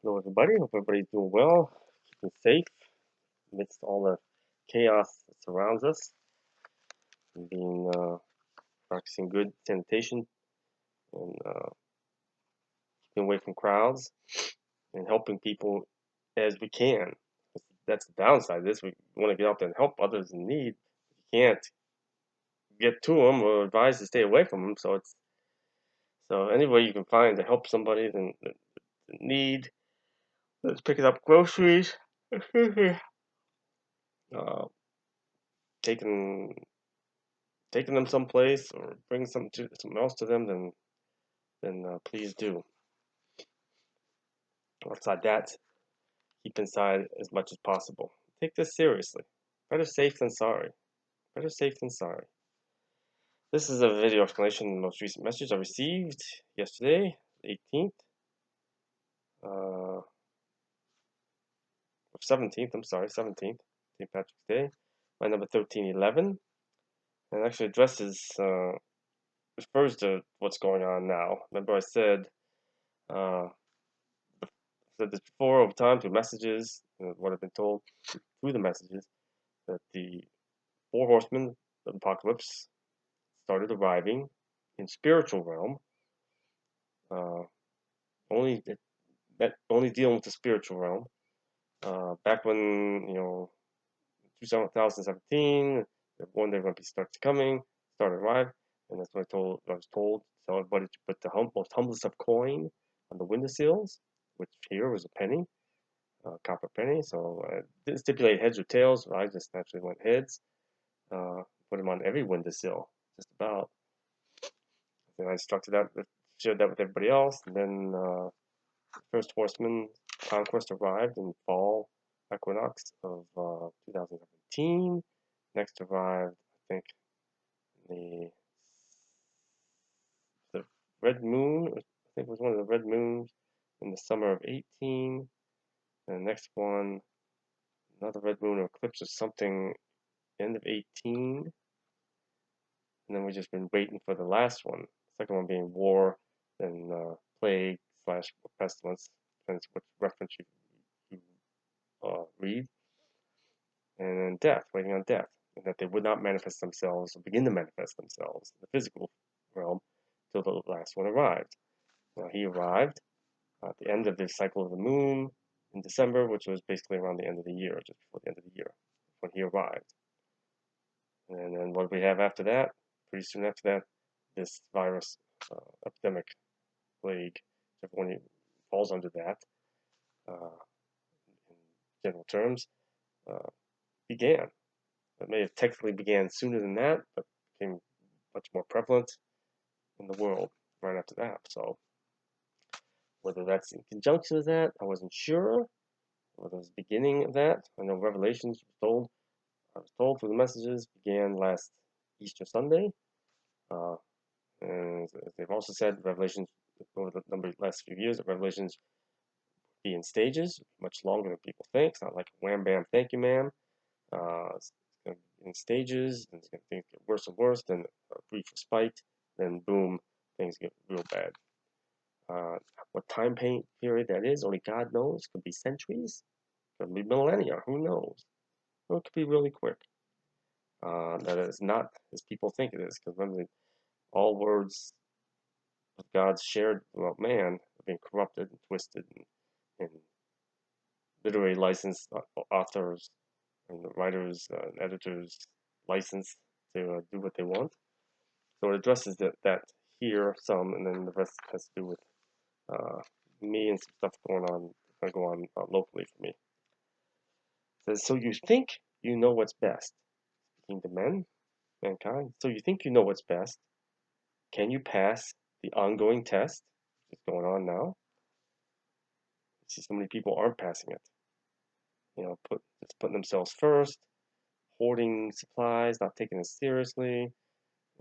Hello, everybody. Hope everybody's doing well, keeping safe amidst all the chaos that surrounds us, and practicing good sanitation and keeping away from crowds and helping people as we can. That's the downside of this. We want to get out there and help others in need. You can't get to them or advise to stay away from them. So any way you can find to help somebody in need. Let's pick up groceries. uh, taking taking them someplace or bringing something else to them, then please do. Outside that, keep inside as much as possible. Take this seriously. Better safe than sorry. Better safe than sorry. This is a video explanation of the most recent message I received yesterday, 18th, 17th, I'm sorry, 17th, St. Patrick's Day, my number 1311, and actually refers to what's going on now. Remember I uh, said this before over time through messages, what I've been told through the messages, that the four horsemen of the apocalypse started arriving in spiritual realm, uh, only only dealing with the spiritual realm. Back when 2017, one day when people started arrive, and that's what I was told. Tell everybody to put the most humblest of coin on the windowsills, which here was a penny, copper penny. So I didn't stipulate heads or tails. So I just naturally went heads. Put them on every windowsill, just about. Then I shared that with everybody else. And then the first horseman conquest arrived in fall equinox of 2017. Next arrived, I think, the the red moon. I think it was one of the red moons in the summer of 18. And the next one, another red moon or eclipse or something, end of 18. And then we've just been waiting for the last one. The second one being war, then plague slash pestilence, depends which reference you read, and then death, waiting on death, and that they would not manifest themselves or begin to manifest themselves in the physical realm till the last one arrived. Now he arrived at the end of the cycle of the moon in December, which was basically around the end of the year, just before the end of the year, when he arrived. And then what do we have after that? Pretty soon after that, this virus epidemic plague, everyone falls under that in general terms, uh, began. It may have technically began sooner than that, but became much more prevalent in the world right after that. So whether that's in conjunction with that, I wasn't sure. Whether it was the beginning of that, I know Revelations I was told through the messages, began last Easter Sunday. Uh, and they've also said Revelations over the last few years that Revelations be in stages, much longer than people think. It's not like wham bam, thank you, ma'am. It's going to be in stages, and things get worse and worse. Then a brief respite, then boom, things get real bad. What time period that is, only God knows. Could be centuries, could be millennia. Who knows? Or it could be really quick. That is not as people think it is, because remember, all words of God's shared about man have been corrupted and twisted, and literary licensed authors and the writers and editors licensed to do what they want. So it addresses that here some, and then the rest has to do with uh, me and some stuff going on locally for me. It says, so you think you know what's best, speaking to mankind. So you think you know what's best. Can you pass the ongoing test, which is going on now? You see, so many people aren't passing it. Just putting themselves first, hoarding supplies, not taking it seriously,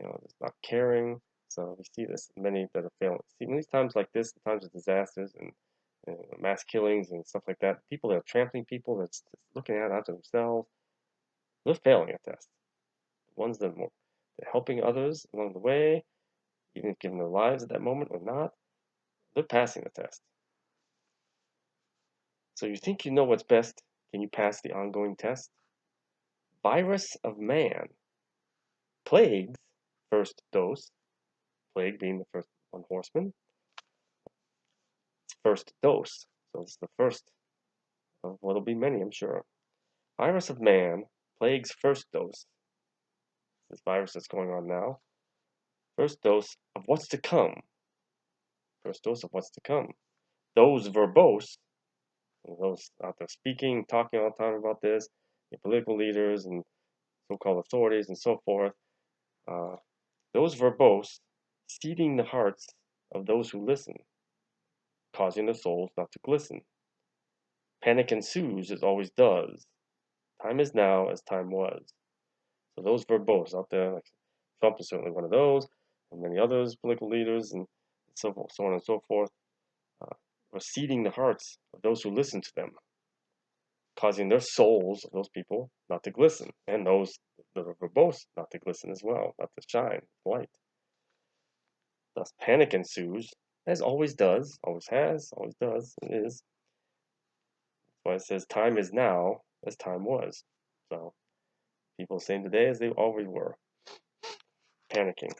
just not caring. So we see this many that are failing. See, many times like this, times of disasters and mass killings and stuff like that, people that are trampling people, that's just looking out after themselves, they're failing at this. The ones that are helping others along the way, even giving their lives at that moment or not, they're passing the test. So you think you know what's best? Can you pass the ongoing test? Virus of man. Plagues, first dose. Plague being the first one horseman. First dose. So this is the first of what'll be many, I'm sure. Virus of man. Plagues, first dose. This virus that's going on now. First dose of what's to come. First dose of what's to come. Those verbose, those out there speaking, talking all the time about this, the political leaders and so-called authorities and so forth, those verbose, seeding the hearts of those who listen, causing their souls not to glisten. Panic ensues as always does. Time is now as time was. So those verbose out there, like Trump is certainly one of those, and many others, political leaders, and so forth, so on and so forth, are seeding the hearts of those who listen to them, causing their souls of those people not to glisten, and those that are verbose not to glisten as well, not to shine light. Thus, panic ensues, as always does, always has, always does, and is. That's why it says time is now as time was. So, people same today as they always were, panicking.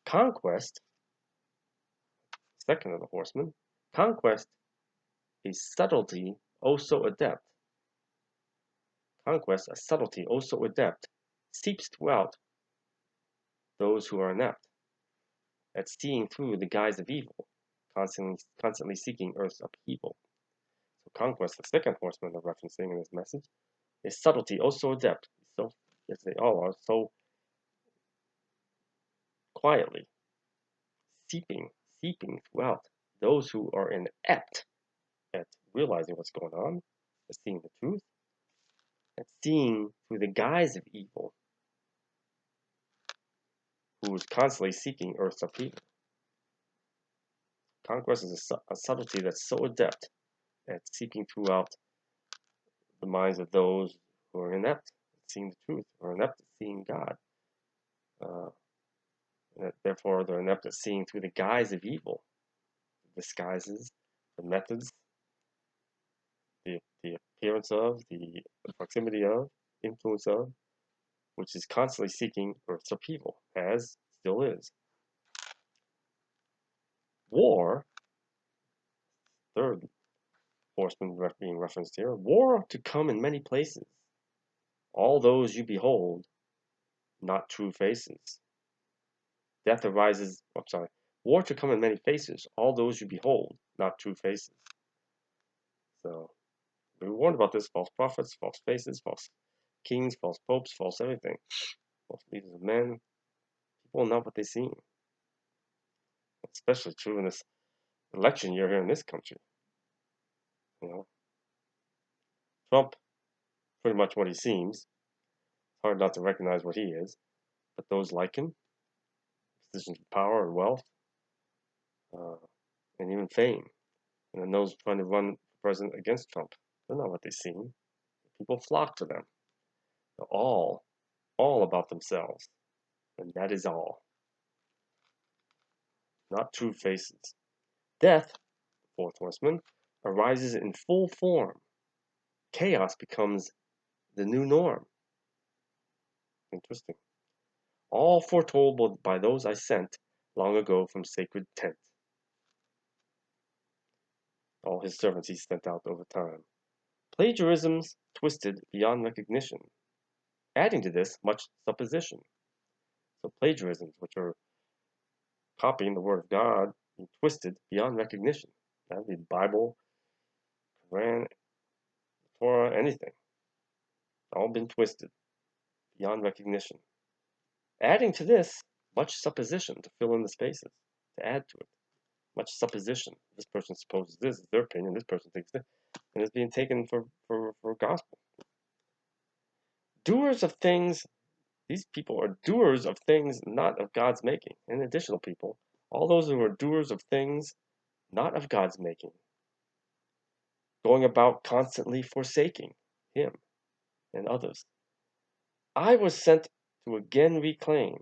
Conquest, second of the horsemen, conquest, a subtlety oh so adept. Conquest, a subtlety oh so adept, seeps throughout those who are inept at seeing through the guise of evil, constantly seeking earth's upheaval. So conquest, the second horseman they're referencing in this message, is subtlety oh so adept, so as they all are, so quietly seeping throughout those who are inept at realizing what's going on, at seeing the truth, at seeing through the guise of evil, who is constantly seeking earth's upheaval. Conquest is a subtlety that's so adept at seeking throughout the minds of those who are inept at seeing the truth, or inept at seeing God. Therefore, they're inept at seeing through the guise of evil, the disguises, the methods, the appearance of, the proximity of, influence of, which is constantly seeking earth's upheaval, as still is. War, third horseman being referenced here, war to come in many places. All those you behold, not true faces. Death arises, war to come in many faces. All those you behold, not true faces. So, we were warned about this: false prophets, false faces, false kings, false popes, false everything, false leaders of men. People are not what they seem. Especially true in this election year here in this country. You know, Trump, pretty much what he seems. It's hard not to recognize what he is. But those like him, positions of power and wealth, and even fame, and then those trying to run for president against Trump, they're not what they seem. People flock to them. They're all about themselves, and that is all. Not true faces. Death, the fourth horseman, arises in full form. Chaos becomes the new norm. Interesting. All foretold by those I sent long ago from sacred tent. All his servants he sent out over time. Plagiarisms twisted beyond recognition. Adding to this, much supposition. So plagiarisms, which are copying the word of God, being twisted beyond recognition. That would be the Bible, Quran, Torah, anything. All been twisted beyond recognition. Adding to this, much supposition to fill in the spaces, to add to it. Much supposition. This person supposes this is their opinion, this person thinks this, and it's being taken for gospel. Doers of things, these people are doers of things not of God's making. And additional people, all those who are doers of things not of God's making, going about constantly forsaking Him and others. I was sent to again reclaim.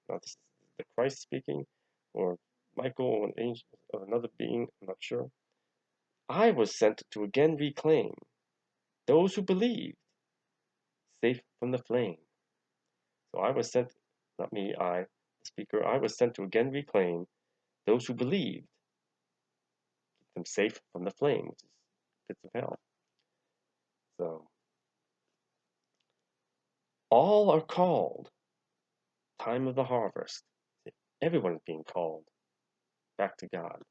Now, this is the Christ speaking, or Michael, an angel, or another being, I'm not sure. I was sent to again reclaim those who believed safe from the flame. So I was sent, not me, the speaker, I was sent to again reclaim those who believed, keep them safe from the flame, which is pits of hell. So all are called, time of the harvest. Everyone is being called back to God.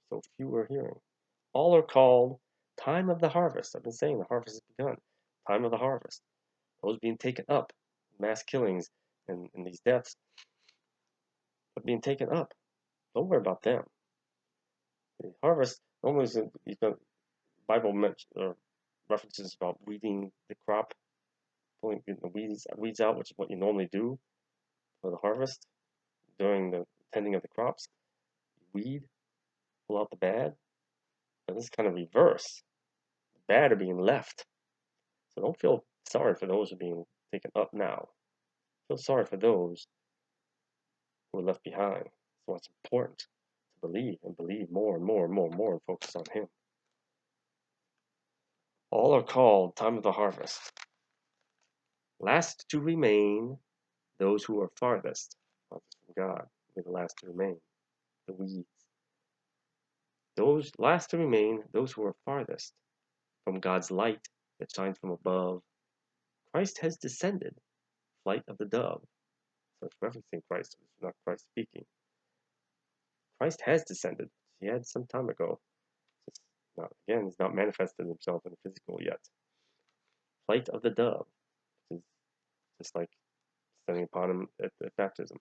So few are hearing. All are called, time of the harvest. I've been saying the harvest has begun. Time of the harvest. Those being taken up, mass killings and these deaths are being taken up. Don't worry about them. The harvest normally is the Bible references about weeding the crop, pulling the weeds out, which is what you normally do for the harvest during the tending of the crops. Weed, pull out the bad. But this is kind of reverse. The bad are being left. So don't feel sorry for those who are being taken up now. Feel sorry for those who are left behind. So it's important to believe and believe more and more and more and more and focus on Him. All are called, time of the harvest. Last to remain, those who are farthest from God, will be the last to remain, the weeds. Those last to remain, those who are farthest from God's light that shines from above. Christ has descended, flight of the dove. So it's referencing Christ, it's not Christ speaking. Christ has descended. He had some time ago. Again, he's not manifested himself in the physical yet. Flight of the dove, which is just like descending upon him at baptism.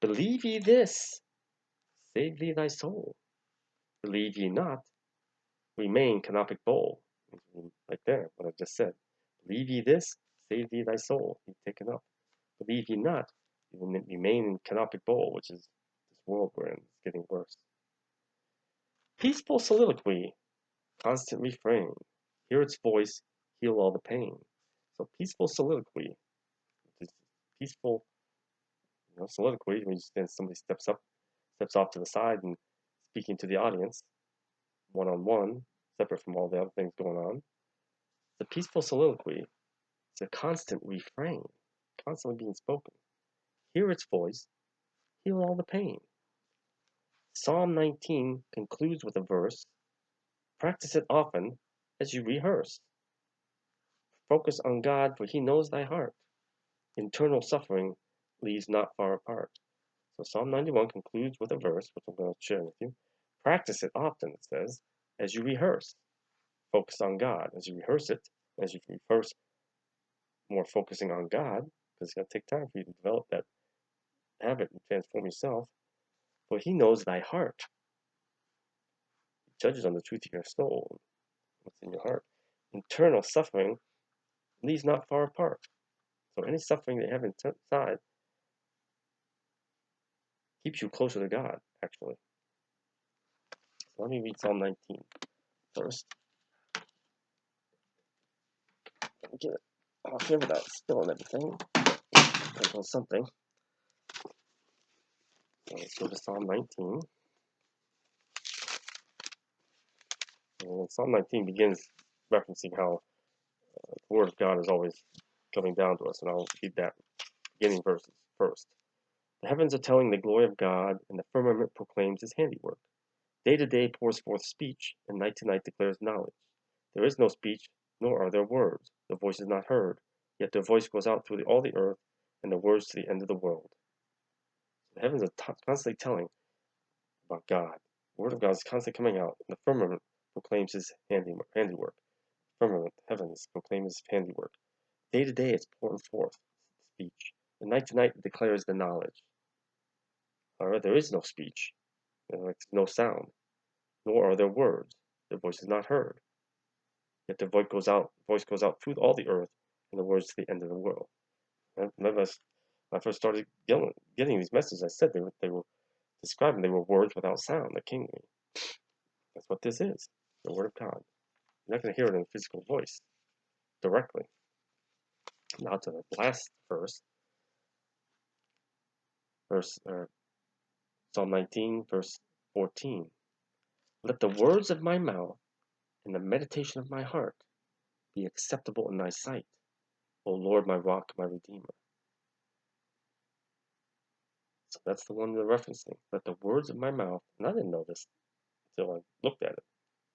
Believe ye this, save thee thy soul. Believe ye not, remain canopic bowl. Like there, what I just said. Believe ye this, save thee thy soul. Be taken up. Believe ye not, you will remain in canopic bowl, which is this world we're in. It's getting worse. Peaceful soliloquy, constant refrain. Hear its voice, heal all the pain. So peaceful soliloquy, which is peaceful, soliloquy, when somebody steps off to the side and speaking to the audience, one-on-one, separate from all the other things going on. The peaceful soliloquy is a constant refrain, constantly being spoken. Hear its voice, heal all the pain. Psalm 19 concludes with a verse, practice it often as you rehearse. Focus on God, for He knows thy heart. Internal suffering leaves not far apart. So Psalm 91 concludes with a verse, which I'm going to share with you. Practice it often, it says, as you rehearse. Focus on God. As you rehearse it, as you rehearse more focusing on God, because it's going to take time for you to develop that habit and transform yourself. For He knows thy heart. He judges on the truth of your soul, what's in your heart. Internal suffering leaves not far apart. So any suffering that you have inside keeps you closer to God, actually. So let me read Psalm 19 first. Get it off here without spilling everything. Or something. So let's go to Psalm 19. And Psalm 19 begins referencing how the Word of God is always coming down to us. And I'll read that beginning verses first. The heavens are telling the glory of God, and the firmament proclaims His handiwork. Day to day pours forth speech, and night to night declares knowledge. There is no speech, nor are there words. The voice is not heard, yet their voice goes out through all the earth, and the words to the end of the world. The heavens are constantly telling about God. The Word of God is constantly coming out, and the firmament proclaims His handiwork. Firmament, heavens, proclaim His handiwork. Day to day it's pouring forth speech, and night to night it declares the knowledge. However, there is no speech, no sound, nor are there words. The voice is not heard. Yet the voice goes out through all the earth, and the words to the end of the world. And remember, when I first started getting these messages, I said they were describing they were words without sound that came to me. That's what this is, the Word of God. You're not going to hear it in a physical voice directly. Now to the last verse Psalm 19, verse 14. Let the words of my mouth and the meditation of my heart be acceptable in thy sight, O Lord, my rock, my redeemer. So that's the one they're referencing. Let the words of my mouth, and I didn't know this until I looked at it.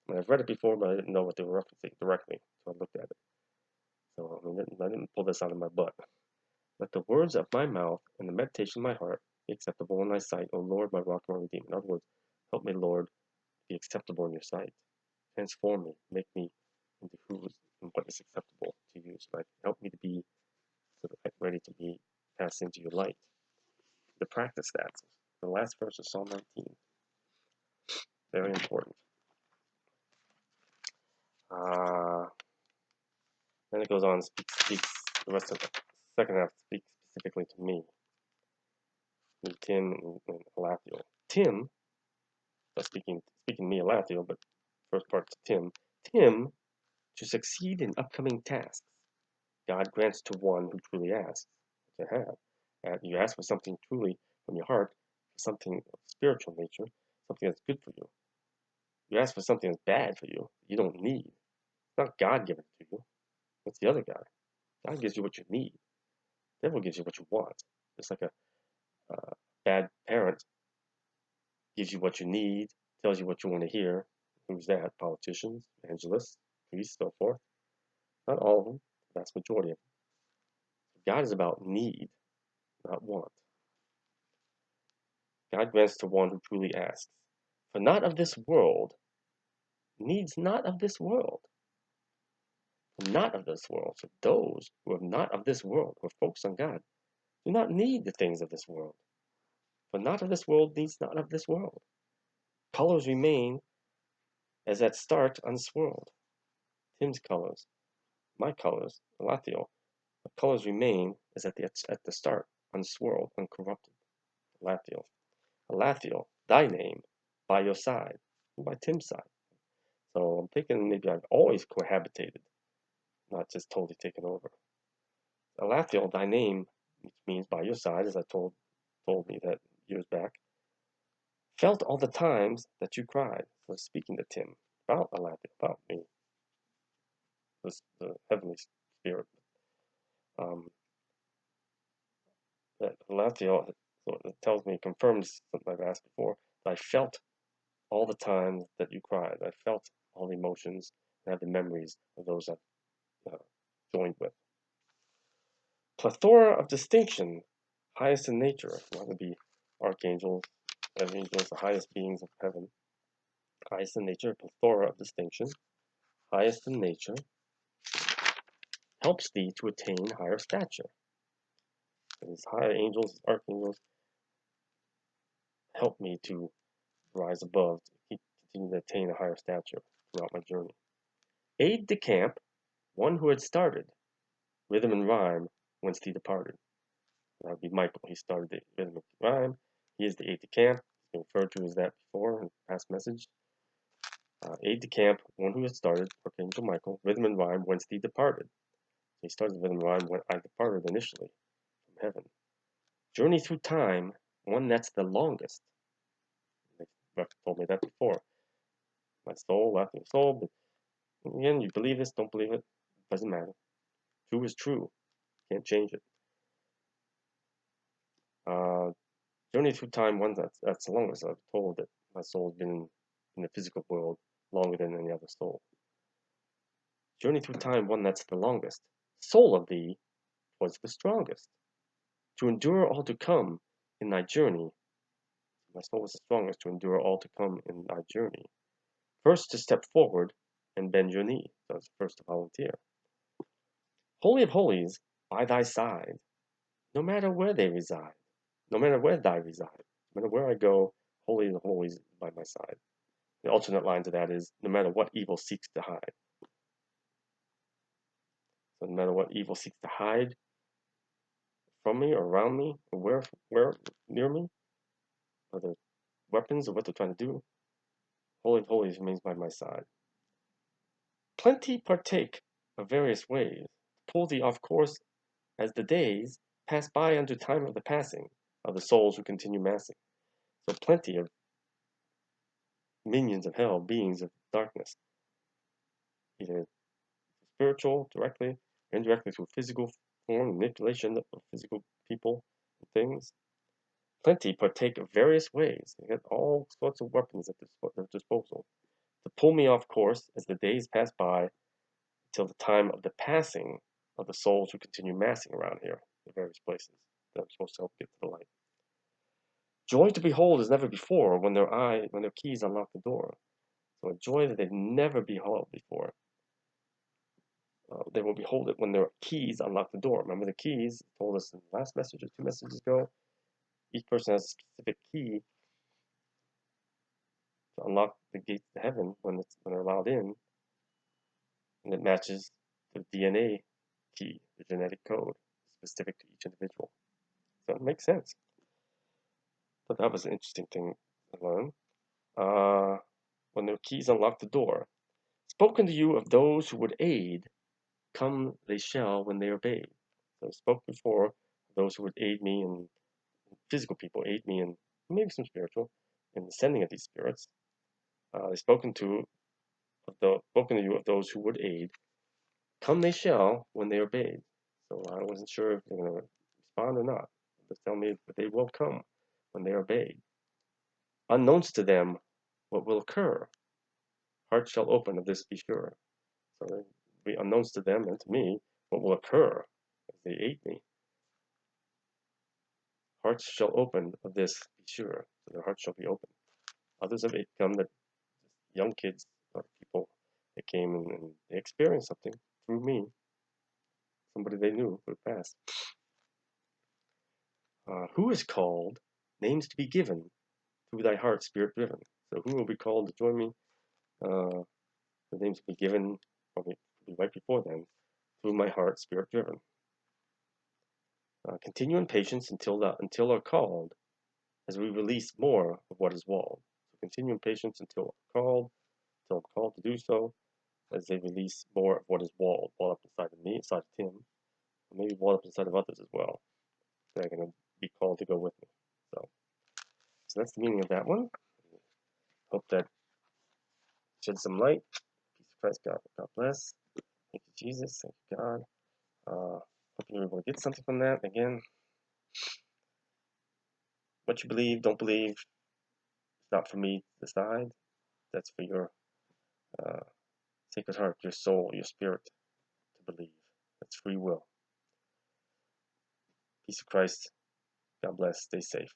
I mean, I've read it before, but I didn't know what they were referencing directly until I looked at it. So I didn't pull this out of my butt. Let the words of my mouth and the meditation of my heart be acceptable in thy sight, O Lord, my rock, my redeemer. In other words, help me, Lord, be acceptable in your sight. Transform me, make me into who and what is acceptable to you. So help me to be sort of ready to be passed into your light. To practice that. The last verse of Psalm 19. Very important. Then it goes on, speaks the rest of the second half speaks specifically to me, Tim and Alathiel. Tim, speaking to me, Alathiel, but first part to Tim. Tim, to succeed in upcoming tasks, God grants to one who truly asks to have. You ask for something truly from your heart, something of spiritual nature, something that's good for you. You ask for something that's bad for you, you don't need. It's not God giving it to you. It's the other God. God gives you what you need. The devil gives you what you want. It's like a bad parent gives you what you need, tells you what you want to hear. Who's that? Politicians, evangelists, priests, so forth. Not all of them, the vast majority of them. God is about need, not want. God grants to one who truly asks. For not of this world, needs not of this world. Not of this world. For those who are not of this world, who are focused on God, do not need the things of this world. For not of this world needs not of this world. Colors remain as at start unswirled. Tim's colors, my colors, Alathiel, the colors remain as at the start, unswirled, uncorrupted. Alathiel, thy name, by your side, and by Tim's side. So I'm thinking maybe I've always cohabitated, not just totally taken over. Alathiel, thy name, which means by your side, as I told me that years back, felt all the times that you cried. So speaking to Tim about Alathiel, about me, the heavenly spirit. That Alathiel tells me, confirms something I've asked before, that I felt all the times that you cried. I felt all the emotions and had the memories of those I've joined with. Plethora of distinction, highest in nature. That would be archangels, angels, the highest beings of heaven. Highest in nature, plethora of distinction, highest in nature, helps thee to attain higher stature. These higher angels, archangels, help me to rise above, to continue to attain a higher stature throughout my journey. Aide de camp, one who had started, rhythm and rhyme, whence he departed. That would be Michael. He started the rhythm and rhyme. He is the aide de camp. He's been referred to as that before in past message. Aide de camp, one who had started, Archangel Michael, rhythm and rhyme, whence he departed. He started rhythm and rhyme when I departed initially from heaven. Journey through time, one that's the longest. They told me that before. My soul, left my soul, but again, you believe this, don't believe it, doesn't matter. True is true. Can't change it. Journey through time, one that's the longest. I've told that my soul's been in the physical world longer than any other soul. Journey through time, one that's the longest. Soul of thee was the strongest. To endure all to come in thy journey, my soul was the strongest to endure all to come in thy journey. First to step forward and bend your knee. So it's first to volunteer. Holy of holies, by thy side, no matter where they reside, no matter where thy reside, no matter where I go, holy of holies by my side. The alternate line to that is, no matter what evil seeks to hide. So no matter what evil seeks to hide from me or around me, or where near me, whether weapons or what they're trying to do, holy of holies remains by my side. Plenty partake of various ways, pull thee off course as the days pass by unto time of the passing of the souls who continue massing. So plenty of minions of hell, beings of darkness, either spiritual, directly, or indirectly through physical form, manipulation of physical people and things. Plenty partake of various ways. They get all sorts of weapons at their disposal to pull me off course as the days pass by till the time of the passing of the souls who continue massing around here, in various places that I'm supposed to help get to the light. Joy to behold as never before when their keys unlock the door. So a joy that they've never beheld before. They will behold it when their keys unlock the door. Remember the keys told us in the last message or 2 messages ago. Each person has a specific key to unlock the gates to heaven when they're allowed in, and it matches the DNA key, the genetic code, specific to each individual. So it makes sense. But that was an interesting thing to learn. When their keys unlock the door. Spoken to you of those who would aid, come they shall when they obey. So I spoke before, those who would aid me, and physical people aid me, and maybe some spiritual, in the sending of these spirits. I've spoken to you of those who would aid. Come they shall when they obeyed. So I wasn't sure if they're going to respond or not. Just tell me that they will come when they obey. Unknowns to them what will occur. Hearts shall open, of this be sure. So it will be unknowns to them and to me what will occur as they aid me. Hearts shall open, of this be sure. So their hearts shall be open. Others have come, that young kids or people that came and they experienced something through me, somebody they knew who had passed. Who is called, names to be given, through thy heart spirit driven. So who will be called to join me? The names to be given, probably right before then, through my heart spirit driven. Continue in patience until are called, as we release more of what is walled. So continue in patience until I'm called to do so, as they release more of what is walled up inside of me, inside of Tim, and maybe walled up inside of others as well. They're going to be called to go with me. So that's the meaning of that one. Hope that shed some light. Peace of Christ, God bless. Thank you, Jesus. Thank you, God. Hope you're able to get something from that. Again, what you believe, don't believe, it's not for me to decide. That's for your sacred heart, your soul, your spirit to believe. That's free will. Peace of Christ. God bless. Stay safe.